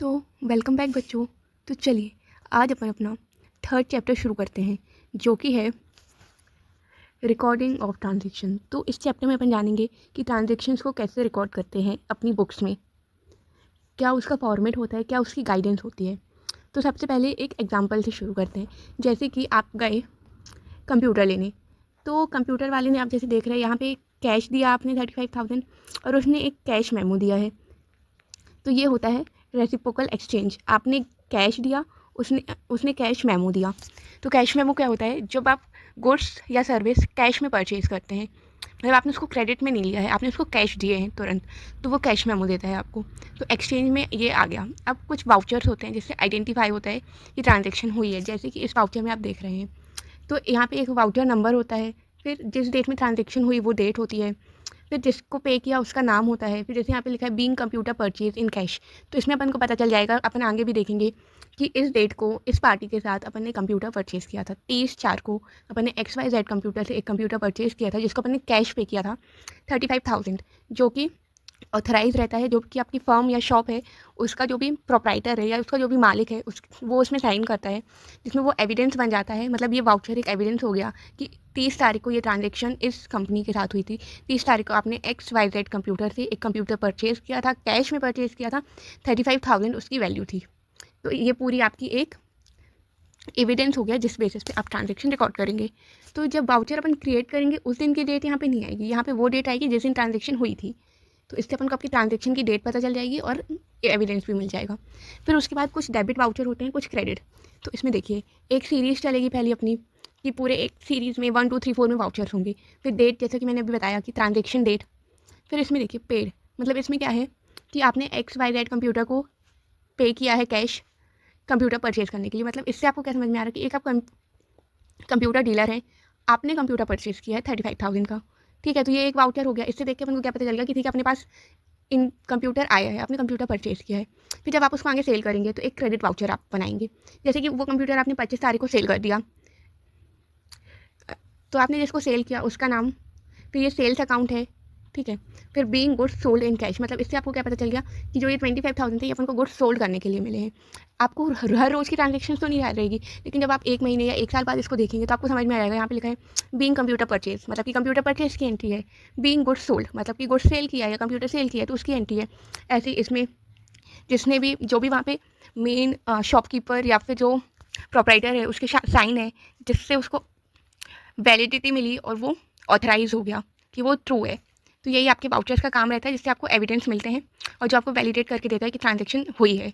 तो welcome back बच्चों। तो चलिए आज अपन अपना थर्ड चैप्टर शुरू करते हैं जो कि है रिकॉर्डिंग ऑफ ट्रांजेक्शन। तो इस चैप्टर में अपन जानेंगे कि ट्रांजेक्शन्स को कैसे रिकॉर्ड करते हैं अपनी बुक्स में, क्या उसका फॉर्मेट होता है, क्या उसकी गाइडेंस होती है। तो सबसे पहले एक एग्जांपल से शुरू करते हैं। जैसे कि आप गए कंप्यूटर लेने, तो कंप्यूटर वाले ने आप जैसे देख रहे हैं यहाँ पे कैश दिया आपने 35,000 और उसने एक कैश मेमो दिया है। तो ये होता है रेसिप्रोकल एक्सचेंज। आपने कैश दिया, उसने उसने कैश मेमो दिया। तो कैश मेमो क्या होता है, जब आप गुड्स या सर्विस कैश में परचेज़ करते हैं, मतलब आपने उसको क्रेडिट में नहीं लिया है, आपने उसको कैश दिए हैं तुरंत, तो वो कैश मेमो देता है आपको। तो एक्सचेंज में ये आ गया। अब कुछ वाउचर्स होते हैं जिससे आइडेंटिफाई होता है कि ट्रांजेक्शन हुई है। जैसे कि इस वाउचर में आप देख रहे हैं, तो यहाँ पे एक वाउचर नंबर होता है, फिर जिस डेट में ट्रांजेक्शन हुई वो डेट होती है, फिर जिसको पे किया उसका नाम होता है, फिर जैसे यहाँ पे लिखा है being computer purchase in cash, तो इसमें अपन को पता चल जाएगा, अपन आगे भी देखेंगे कि इस डेट को इस पार्टी के साथ अपन ने कंप्यूटर परचेज़ किया था। 30/4 को अपन ने XYZ कंप्यूटर से एक कंप्यूटर परचेज़ किया था जिसको अपन ने कैश पे किया था 35,000, जो कि ऑथराइज़ रहता है, जो कि आपकी फर्म या शॉप है उसका जो भी प्रोप्राइटर है या उसका जो भी मालिक है वो उसमें साइन करता है, जिसमें वो एविडेंस बन जाता है। मतलब ये वाउचर एक एविडेंस हो गया कि 30 तारीख को ये ट्रांजेक्शन इस कंपनी के साथ हुई थी। 30 तारीख को आपने XYZ कंप्यूटर से एक कंप्यूटर परचेज़ किया था, कैश में परचेज़ किया था, 35,000 उसकी वैल्यू थी। तो ये पूरी आपकी एक एविडेंस हो गया जिस बेसिस पे आप ट्रांजेक्शन रिकॉर्ड करेंगे। तो जब वाउचर अपन क्रिएट करेंगे उस दिन की डेट यहाँ पे नहीं आएगी, यहाँ पे वो डेट आएगी जिस दिन ट्रांजेक्शन हुई थी। तो इससे अपन को आपकी ट्रांजेक्शन की डेट पता चल जाएगी और एविडेंस भी मिल जाएगा। फिर उसके बाद कुछ डेबिट वाउचर होते हैं, कुछ क्रेडिट। तो इसमें देखिए एक सीरीज़ चलेगी पहले अपनी, कि पूरे एक सीरीज़ में 1 2 3 4 में वाउचर्स होंगे। फिर डेट, जैसे कि मैंने अभी बताया कि ट्रांजेक्शन डेट। फिर इसमें देखिए पेड, मतलब इसमें क्या है कि आपने XYZ कंप्यूटर को पे किया है कैश कंप्यूटर परचेज़ करने के लिए। मतलब इससे आपको क्या समझ में आ रहा है कि एक आप कंप्यूटर डीलर है, आपने कंप्यूटर परचेज़ किया है 35,000 का, ठीक है। तो ये एक वाउचर हो गया। इससे देख के अपन को क्या पता चलेगा कि ठीक है अपने पास इन कंप्यूटर आया है, आपने कंप्यूटर परचेज़ किया है। फिर जब आप उसको आगे सेल करेंगे तो एक क्रेडिट वाउचर आप बनाएंगे। जैसे कि वो कंप्यूटर आपने 25 तारीख को सेल कर दिया, तो आपने जिसको सेल किया उसका नाम, फिर ये सेल्स अकाउंट है, ठीक है। फिर being goods sold in cash, मतलब इससे आपको क्या पता चल गया कि जो ये 25,000 थे ये अपन को गुड्स सोल्ड करने के लिए मिले हैं। आपको हर रोज़ की ट्रांजेक्शन तो नहीं रहेगी, लेकिन जब आप 1 महीने या 1 साल बाद इसको देखेंगे तो आपको समझ में आ जाएगा। यहाँ पे लिखा है बीइंग कंप्यूटर परचेज, मतलब कि कंप्यूटर परचेज की एंट्री है। बीइंग गुड्स सोल्ड, मतलब कि गुड्स सेल किया है या कंप्यूटर सेल किया है तो उसकी एंट्री है। ऐसे इसमें जिसने भी जो भी वहाँ पे मेन शॉपकीपर या फिर जो प्रोप्राइटर है उसके साइन है, जिससे उसको वैलिडिटी मिली और वो ऑथराइज हो गया कि वो ट्रू है। तो यही आपके वाउचर्स का काम रहता है, जिससे आपको एविडेंस मिलते हैं और जो आपको वैलिडेट करके देता है कि ट्रांजेक्शन हुई है।